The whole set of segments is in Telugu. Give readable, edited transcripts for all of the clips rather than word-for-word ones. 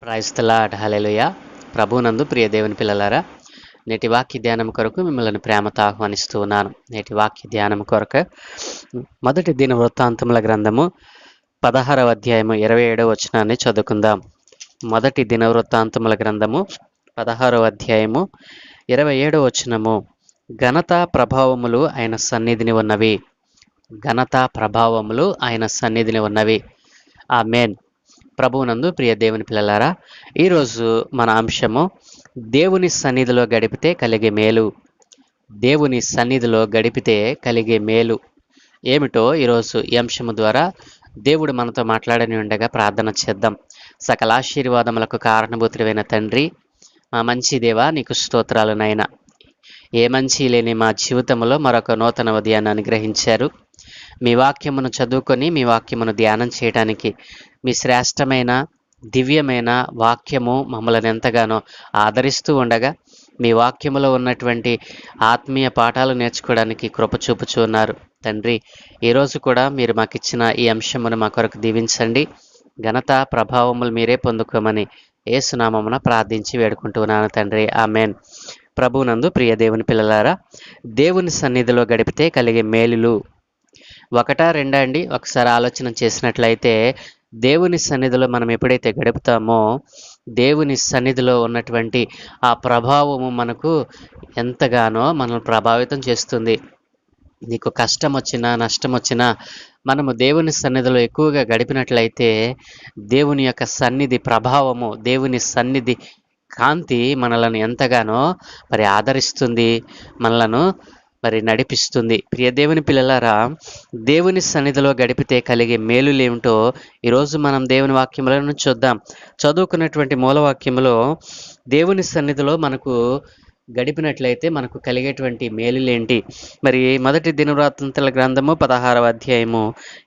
Praise the lord. హల్లెలూయా. ప్రభువునందు ప్రియ దేవుని పిల్లలారా, నేటి వాక్య ధ్యానం కొరకు మిమ్మల్ని ప్రేమతో ఆహ్వానిస్తూ ఉన్నాను. నేటి వాక్య ధ్యానం కొరకు మొదటి దిన వృత్తాంతముల గ్రంథము 16వ అధ్యాయము 27వ వచనాన్ని చదువుకుందాం. మొదటి దిన వృత్తాంతముల గ్రంథము 16వ అధ్యాయము 27వ వచనము. ఘనత ప్రభావములు ఆయన సన్నిధిని ఉన్నవి. ఘనత ప్రభావములు ఆయన సన్నిధిని ఉన్నవి. ఆమేన్. ప్రభువునందు ప్రియ దేవుని పిల్లలారా, ఈరోజు మన అంశము దేవుని సన్నిధిలో గడిపితే కలిగే మేలు. దేవుని సన్నిధిలో గడిపితే కలిగే మేలు ఏమిటో ఈరోజు ఈ అంశము ద్వారా దేవుడు మనతో మాట్లాడని ఉండగా ప్రార్థన చేద్దాం. సకల ఆశీర్వాదములకు కారణభూతుడైన తండ్రి, మా మంచి దేవా, నీకు స్తోత్రాలు నాయనా. ఏ మంచి లేని మా జీవితంలో మరొక నూతన ఉదయాన్ని అనుగ్రహించారు. మీ వాక్యమును చదువుకొని మీ వాక్యమును ధ్యానం చేయడానికి మీ శ్రేష్టమైన దివ్యమైన వాక్యము మమ్మల్ని ఎంతగానో ఆదరిస్తూ ఉండగా మీ వాక్యములో ఉన్నటువంటి ఆత్మీయ పాఠాలు నేర్చుకోవడానికి కృప చూపుచూ ఉన్నారు తండ్రి. ఈరోజు కూడా మీరు మాకు ఇచ్చిన ఈ అంశమును మా కొరకు దీవించండి. ఘనత ప్రభావములు మీరే పొందుకోమని యేసునామమున ప్రార్థించి వేడుకుంటున్నాను తండ్రి. ఆమేన్. ప్రభువునందు ప్రియ దేవుని పిల్లలారా, దేవుని సన్నిధిలో గడిపితే కలిగే మేలులు ఒకటా రెండా అండి? ఒకసారి ఆలోచన చేసినట్లయితే దేవుని సన్నిధిలో మనం ఎప్పుడైతే గడుపుతామో దేవుని సన్నిధిలో ఉన్నటువంటి ఆ ప్రభావము మనకు ఎంతగానో మనల్ని ప్రభావితం చేస్తుంది. నీకు కష్టం వచ్చినా నష్టం వచ్చినా మనము దేవుని సన్నిధిలో ఎక్కువగా గడిపినట్లయితే దేవుని యొక్క సన్నిధి ప్రభావము, దేవుని సన్నిధి కాంతి మనలను ఎంతగానో ఆదరిస్తుంది, మనలను నడిపిస్తుంది. ప్రియ దేవుని పిల్లలారా, దేవుని సన్నిధిలో గడిపితే కలిగే మేలులేమిటో ఈరోజు మనం దేవుని వాక్యములను చూద్దాం. చదువుకున్నటువంటి మూలవాక్యములో దేవుని సన్నిధిలో మనకు గడిపినట్లయితే మనకు కలిగేటువంటి మేలులేంటి? మొదటి దినవృత్తాంతముల గ్రంథము 16వ అధ్యాయము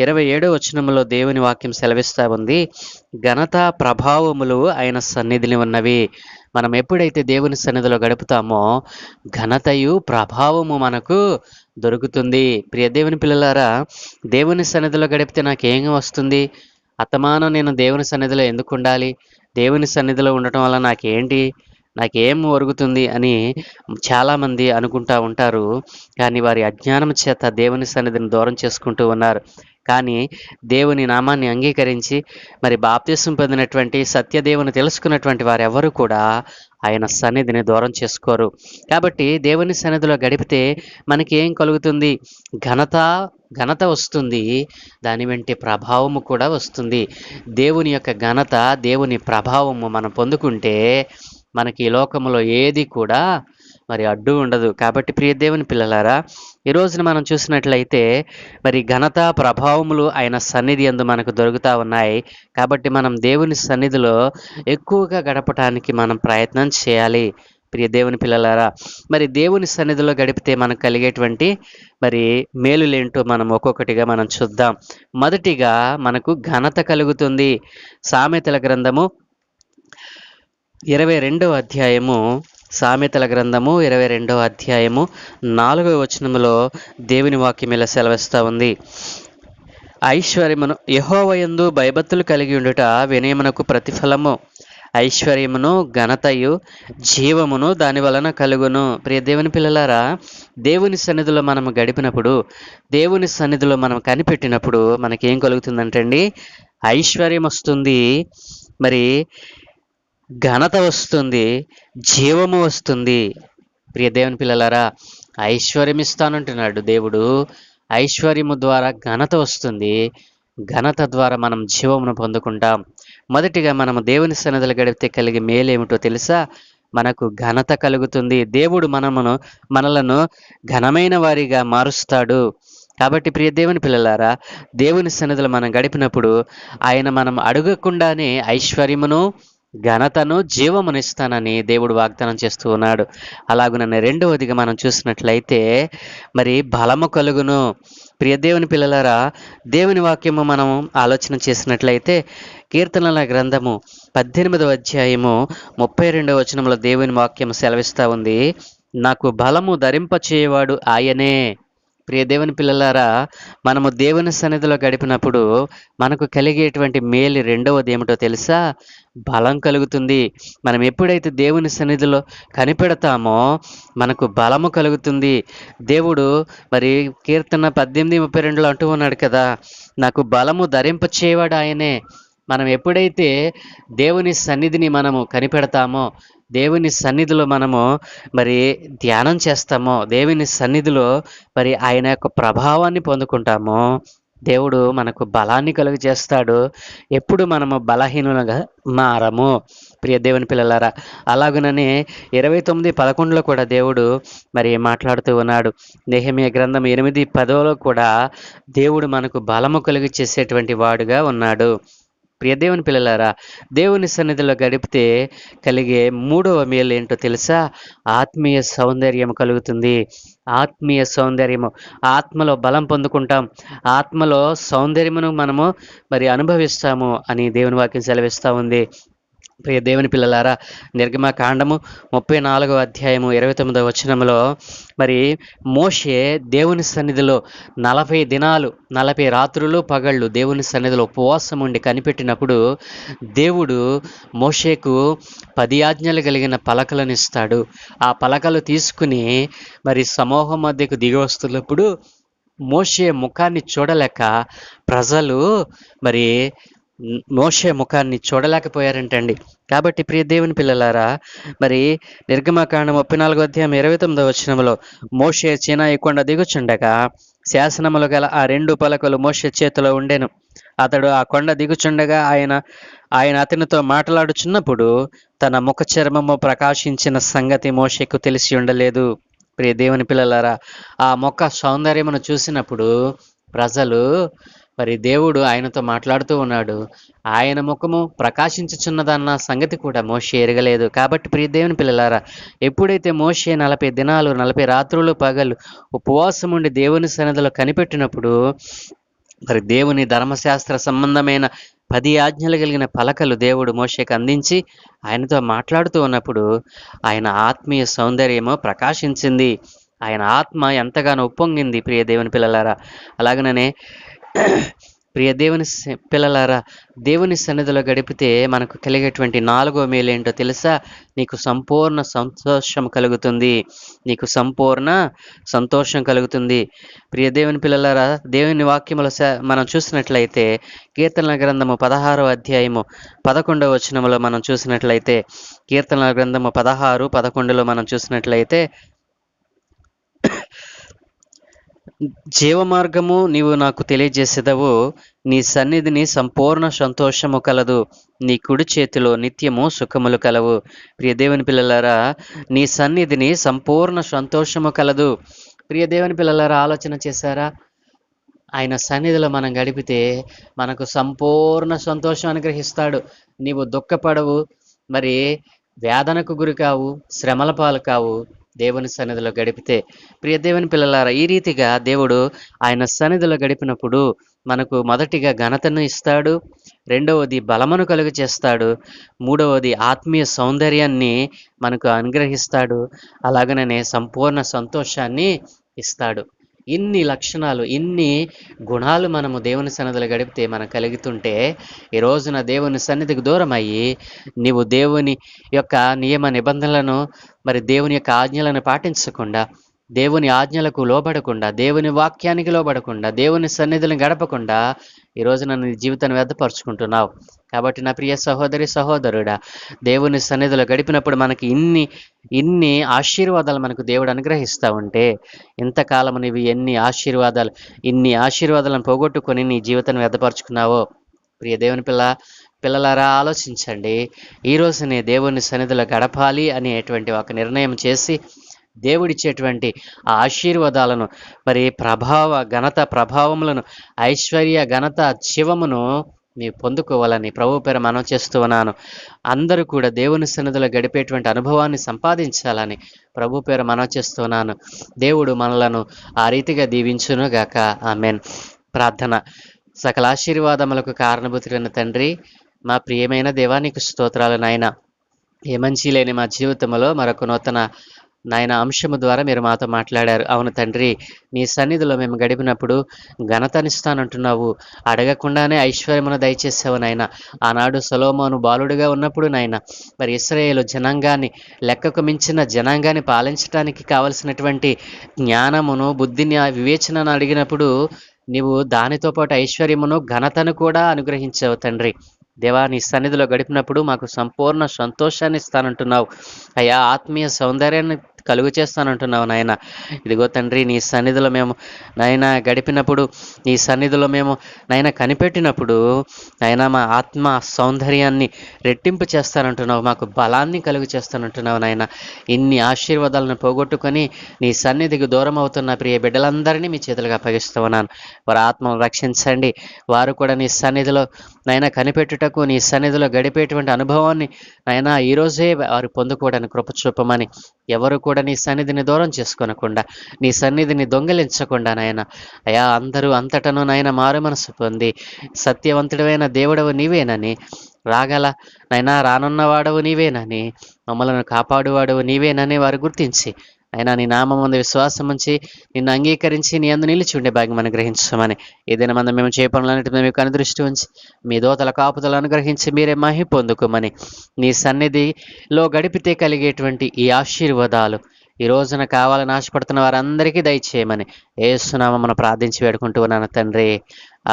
27వ వచనములో దేవుని వాక్యం సెలవిస్తా ఉంది, ఘనత ప్రభావములు ఆయన సన్నిధిని ఉన్నవి. మనం ఎప్పుడైతే దేవుని సన్నిధిలో గడుపుతామో ఘనతయు ప్రభావము మనకు దొరుకుతుంది. ప్రియ దేవుని పిల్లలారా, దేవుని సన్నిధిలో గడిపితే నాకేం వస్తుంది? అత్తమానం నేను దేవుని సన్నిధిలో ఎందుకు ఉండాలి? దేవుని సన్నిధిలో ఉండటం వల్ల నాకేం ఒరుగుతుంది అని చాలామంది అనుకుంటూ ఉంటారు. కానీ వారి అజ్ఞానం చేత దేవుని సన్నిధిని దూరం చేసుకుంటూ ఉన్నారు. కానీ దేవుని నామాన్ని అంగీకరించి బాప్తిసం పొందినటువంటి సత్యదేవుని తెలుసుకున్నటువంటి వారెవరూ కూడా ఆయన సన్నిధిని దూరం చేసుకోరు. కాబట్టి దేవుని సన్నిధిలో గడిపితే మనకి ఏం కలుగుతుంది? ఘనత వస్తుంది, దాని వెంట ప్రభావము కూడా వస్తుంది. దేవుని యొక్క ఘనత, దేవుని ప్రభావము మనం పొందుకుంటే మనకి ఈ లోకంలో ఏది కూడా అడ్డు ఉండదు. కాబట్టి ప్రియ దేవుని పిల్లలారా, ఈ రోజున మనం చూసినట్లయితే ఘనత ప్రభావములు ఆయన సన్నిధి యందు మనకు దొరుకుతూ ఉన్నాయి. కాబట్టి మనం దేవుని సన్నిధిలో ఎక్కువగా గడపటానికి మనం ప్రయత్నం చేయాలి. ప్రియ దేవుని పిల్లలారా, దేవుని సన్నిధిలో గడిపితే మనకు కలిగేటువంటి మేలులేంటో మనం ఒక్కొక్కటిగా మనం చూద్దాం. మొదటిగా మనకు ఘనత కలుగుతుంది. సామెతల గ్రంథము 22వ అధ్యాయము, సామెతల గ్రంథము 22వ అధ్యాయము 4వ వచనములో దేవుని వాక్యం ఇలా సెలవిస్తూ ఉంది, ఐశ్వర్యమును యెహోవాయందు భయభక్తులు కలిగి ఉండుట వినయమునకు ప్రతిఫలము, ఐశ్వర్యమును ఘనతయు జీవమును దాని వలన కలుగును. ప్రియ దేవుని పిల్లలారా, దేవుని సన్నిధిలో మనం గడిపినప్పుడు, దేవుని సన్నిధిలో మనం కనిపెట్టినప్పుడు మనకేం కలుగుతుందంటండి? ఐశ్వర్యం వస్తుంది, ఘనత వస్తుంది, జీవము వస్తుంది. ప్రియ దేవుని పిల్లలారా, ఐశ్వర్యం ఇస్తానంటున్నాడు దేవుడు. ఐశ్వర్యము ద్వారా ఘనత వస్తుంది, ఘనత ద్వారా మనం జీవమును పొందుకుంటాం. మొదటిగా మనము దేవుని సన్నిధిలో గడిపితే కలిగే మేలేమిటో తెలుసా? మనకు ఘనత కలుగుతుంది. దేవుడు మనలను ఘనమైన వారిగా మారుస్తాడు. కాబట్టి ప్రియ దేవుని పిల్లలారా, దేవుని సన్నిధిలో మనం గడిపినప్పుడు ఆయన మనం అడగకుండానే ఐశ్వర్యమును ఘనతను జీవమునిస్తానని దేవుడు వాగ్దానం చేస్తూ ఉన్నాడు. అలాగుననే రెండవదిగా మనం చూసినట్లయితే బలము కలుగును. ప్రియ దేవుని పిల్లలారా, దేవుని వాక్యము మనం ఆలోచన చేసినట్లయితే కీర్తనల గ్రంథము 18వ అధ్యాయము 32వ వచనంలో దేవుని వాక్యం సెలవిస్తూ ఉంది, నాకు బలము ధరింపచేయవాడు ఆయనే. ప్రియ దేవుని పిల్లలారా, మనము దేవుని సన్నిధిలో గడిపినప్పుడు మనకు కలిగేటువంటి మేలు రెండవది ఏమిటో తెలుసా? బలం కలుగుతుంది. మనం ఎప్పుడైతే దేవుని సన్నిధిలో కనిపెడతామో మనకు బలము కలుగుతుంది. దేవుడు మరి కీర్తన 18:32లో అంటూ ఉన్నాడు కదా, నాకు బలము ధరింపచేయవాడు ఆయనే. మనం ఎప్పుడైతే దేవుని సన్నిధిని మనము కనిపెడతామో, దేవుని సన్నిధిలో మనము మరి ధ్యానం చేస్తామో, దేవుని సన్నిధిలో మరి ఆయన యొక్క ప్రభావాన్ని పొందుకుంటామో, దేవుడు మనకు బలాన్ని కలుగజేస్తాడు. ఎప్పుడు మనము బలహీనులుగా మారము. ప్రియ దేవుని పిల్లలారా, అలాగుననే 29:11లో కూడా దేవుడు మరి మాట్లాడుతూ ఉన్నాడు. నెహెమీయా గ్రంథం 8:10లో కూడా దేవుడు మనకు బలము కలుగ చేసేటువంటి వాడుగా ఉన్నాడు. ప్రియ దేవుని పిల్లలారా, దేవుని సన్నిధిలో గడిపితే కలిగే మూడవ మేలు ఏంటో తెలుసా? ఆత్మీయ సౌందర్యం కలుగుతుంది. ఆత్మీయ సౌందర్యము, ఆత్మలో బలం పొందుకుంటాం, ఆత్మలో సౌందర్యమును మనము మరి అనుభవిస్తాము అని దేవుని వాక్యం సెలవిస్తూ ఉంది. ప్రియ దేవుని పిల్లలారా, నిర్గమకాండము 34వ అధ్యాయము 29వ వచనంలో మరి మోషే దేవుని సన్నిధిలో 40 దినాలు 40 రాత్రులు పగళ్ళు దేవుని సన్నిధిలో ఉపవాసం ఉండి కనిపెట్టినప్పుడు దేవుడు మోషేకు 10 ఆజ్ఞలు కలిగిన పలకలను ఇస్తాడు. ఆ పలకలు తీసుకుని మరి సమూహం మధ్యకు దిగి వస్తున్నప్పుడు మోషే ముఖాన్ని చూడలేక ప్రజలు మరి మోషే ముఖాన్ని చూడలేకపోయారంటండి. కాబట్టి ప్రియ దేవుని పిల్లలారా, మరి నిర్గమకాండం 34వ అధ్యాయం 29వ వచనంలో మోషే సీనాయి కొండ దిగుచుండగా శాసనములు గల ఆ 2 పలకలు మోషే చేతిలో ఉండెను. అతడు ఆ కొండ దిగుచుండగా ఆయన అతనితో మాట్లాడుచున్నప్పుడు తన ముఖ చర్మము ప్రకాశించిన సంగతి మోషేకు తెలిసి ఉండలేదు. ప్రియ దేవుని పిల్లలారా, ఆ ముఖ సౌందర్యమును చూసినప్పుడు ప్రజలు మరి దేవుడు ఆయనతో మాట్లాడుతూ ఉన్నాడు, ఆయన ముఖము ప్రకాశించుచున్నదన్న సంగతి కూడా మోషే ఎరగలేదు. కాబట్టి ప్రియ దేవుని పిల్లలారా, ఎప్పుడైతే మోషే 40 దినాలు 40 రాత్రులు పగలు ఉపవాసం ఉండి దేవుని సన్నిధిలో కనిపెట్టినప్పుడు మరి దేవుని ధర్మశాస్త్ర సంబంధమైన 10 ఆజ్ఞలు కలిగిన పలకలు దేవుడు మోషేకు అందించి ఆయనతో మాట్లాడుతూ ఉన్నప్పుడు ఆయన ఆత్మీయ సౌందర్యము ప్రకాశించింది. ఆయన ఆత్మ ఎంతగానో ఉప్పొంగింది. ప్రియ దేవుని పిల్లలారా, అలాగనే ప్రియ దేవుని పిల్లలారా, దేవుని సన్నిధిలో గడిపితే మనకు కలిగేటువంటి 4వ మేలు ఏంటో తెలుసా? నీకు సంపూర్ణ సంతోషం కలుగుతుంది. నీకు సంపూర్ణ సంతోషం కలుగుతుంది. ప్రియ దేవుని పిల్లలారా, దేవుని వాక్యములో మనం చూసినట్లయితే కీర్తనల గ్రంథము 16వ అధ్యాయము 11వ వచనములో మనం చూసినట్లయితే, కీర్తనల గ్రంథము 16:11లో మనం చూసినట్లయితే, జీవ మార్గము నీవు నాకు తెలియజేసేదవు, నీ సన్నిధిని సంపూర్ణ సంతోషము కలదు, నీ కుడి చేతిలో నిత్యము సుఖములు కలవు. ప్రియ దేవుని పిల్లలారా, నీ సన్నిధిని సంపూర్ణ సంతోషము కలదు. ప్రియ దేవుని పిల్లలారా, ఆలోచన చేశారా? ఆయన సన్నిధిలో మనం గడిపితే మనకు సంపూర్ణ సంతోషం అనుగ్రహిస్తాడు. నీవు దుఃఖపడవు, మరి వేదనకు గురి కావు, శ్రమల పాలు కావు దేవుని సన్నిధిలో గడిపితే. ప్రియ దేవుని పిల్లలారా, ఈ రీతిగా దేవుడు ఆయన సన్నిధిలో గడిపినప్పుడు మనకు మొదటిగా ఘనతను ఇస్తాడు, రెండవది బలమును కలుగ చేస్తాడు, మూడవది ఆత్మీయ సౌందర్యాన్ని మనకు అనుగ్రహిస్తాడు, అలాగనే సంపూర్ణ సంతోషాన్ని ఇస్తాడు. ఇన్ని లక్షణాలు, ఇన్ని గుణాలు మనము దేవుని సన్నిధిలో గడిపితే మనం కలుగుతుంటే, ఈ రోజున దేవుని సన్నిధికి దూరం అయ్యి నీవు దేవుని యొక్క నియమ నిబంధనలను మరి దేవుని యొక్క ఆజ్ఞలను పాటించకుండా, దేవుని ఆజ్ఞలకు లోబడకుండా, దేవుని వాక్యానికి లోబడకుండా, దేవుని సన్నిధిని గడపకుండా ఈ రోజున నీ జీవితాన్ని వ్యర్థపరుచుకుంటున్నావు. కాబట్టి నా ప్రియ సహోదరి సహోదరుడా, దేవుని సన్నిధిలో గడిపినప్పుడు మనకి ఇన్ని ఆశీర్వాదాలు మనకు దేవుడు అనుగ్రహిస్తూ ఉంటే, ఇంతకాలం నీవు ఇన్ని ఆశీర్వాదాలను పోగొట్టుకొని నీ జీవితాన్ని వ్యర్థపరుచుకున్నావో. ప్రియ దేవుని పిల్లలారా, ఆలోచించండి. ఈ రోజునే దేవుని సన్నిధిలో గడపాలి అనేటువంటి ఒక నిర్ణయం చేసి దేవుడిచ్చేటువంటి ఆ ఆశీర్వాదాలను, మరి ఘనత ప్రభావములను, ఐశ్వర్య ఘనత జీవమును నీవు పొందుకోవాలని ప్రభు పేర మనవి చేస్తూ ఉన్నాను. అందరూ కూడా దేవుని సన్నిధిలో గడిపేటువంటి అనుభవాన్ని సంపాదించాలని ప్రభు పేర మనవి చేస్తున్నాను. దేవుడు మనలను ఆ రీతిగా దీవించును గాక. ఆమేన్. ప్రార్థన. సకల ఆశీర్వాదములకు కారణభూతులైన తండ్రి, మా ప్రియమైన దేవా, నీకు స్తోత్రాలు నాయన. ఏ మంచి లేని మా జీవితంలో మరొక నూతన నాయన అంశము ద్వారా మీరు మాతో మాట్లాడారు. అవును తండ్రి, నీ సన్నిధిలో మేము గడిపినప్పుడు ఘనతనిస్తానంటున్నావు. అడగకుండానే ఐశ్వర్యమును దయచేసావు నాయన. ఆనాడు సొలొమోను బాలుడిగా ఉన్నప్పుడు నాయన, మరి ఇశ్రాయేలు జనాంగాన్ని, లెక్కకు మించిన జనాంగాన్ని పాలించటానికి కావలసినటువంటి జ్ఞానమును, బుద్ధిని, వివేచనను అడిగినప్పుడు నీవు దానితో పాటు ఐశ్వర్యమును, ఘనతను కూడా అనుగ్రహించావు తండ్రి. దేవా, నీ సన్నిధిలో గడిపినప్పుడు మాకు సంపూర్ణ సంతోషాన్ని ఇస్తానంటున్నావు అయ్యా. ఆత్మీయ సౌందర్యాన్ని కలుగు చేస్తానంటున్నావు నాయన. ఇదిగో తండ్రి, నీ సన్నిధిలో మేము నాయన గడిపినప్పుడు, నీ సన్నిధిలో మేము నాయన కనిపెట్టినప్పుడు నాయన మా ఆత్మ సౌందర్యాన్ని రెట్టింపు చేస్తానంటున్నావు, మాకు బలాన్ని కలుగు చేస్తానంటున్నావు నాయన. ఇన్ని ఆశీర్వాదాలను పోగొట్టుకొని నీ సన్నిధికి దూరం అవుతున్న ప్రియ బిడ్డలందరినీ మీ చేతులుగా అప్పగిస్తూ ఉన్నాను. వారి ఆత్మను రక్షించండి. వారు కూడా నీ సన్నిధిలో నాయన కనిపెట్టుటకు, నీ సన్నిధిలో గడిపేటువంటి అనుభవాన్ని నాయన ఈరోజే వారు పొందుకోవడానికి కృప చూపమని, ఎవరు కూడా నీ సన్నిధిని దూరం చేసుకోనకుండా, నీ సన్నిధిని దొంగిలించకుండా నాయన అయా, అందరూ అంతటను నాయన మారు మనసు పొంది సత్యవంతుడైన దేవుడవు నీవేనని, రాగల నైనా రానున్నవాడవు నీవేనని, మమ్మలను కాపాడువాడవు నీవేనని వారు గుర్తించి అయినా నీ నామం ముందు విశ్వాసం ఉంచి నిన్ను అంగీకరించి నీ అందు నిలిచి ఉండే భాగ్యం అనుగ్రహించమని, ఏదైనా మంది మేము చేపనులన్నిటి మీద మీకు అనుదృష్టి ఉంచి మీ దోతల కాపుదలు అనుగ్రహించి మీరే మహి పొందుకోమని, నీ సన్నిధిలో గడిపితే కలిగేటువంటి ఈ ఆశీర్వాదాలు ఈ రోజున కావాలని ఆశపడుతున్న వారందరికీ దయచేయమని యేసు నామమున ప్రార్థించి వేడుకుంటూ ఉన్నాను తండ్రి.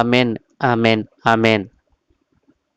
Amen, amen, amen.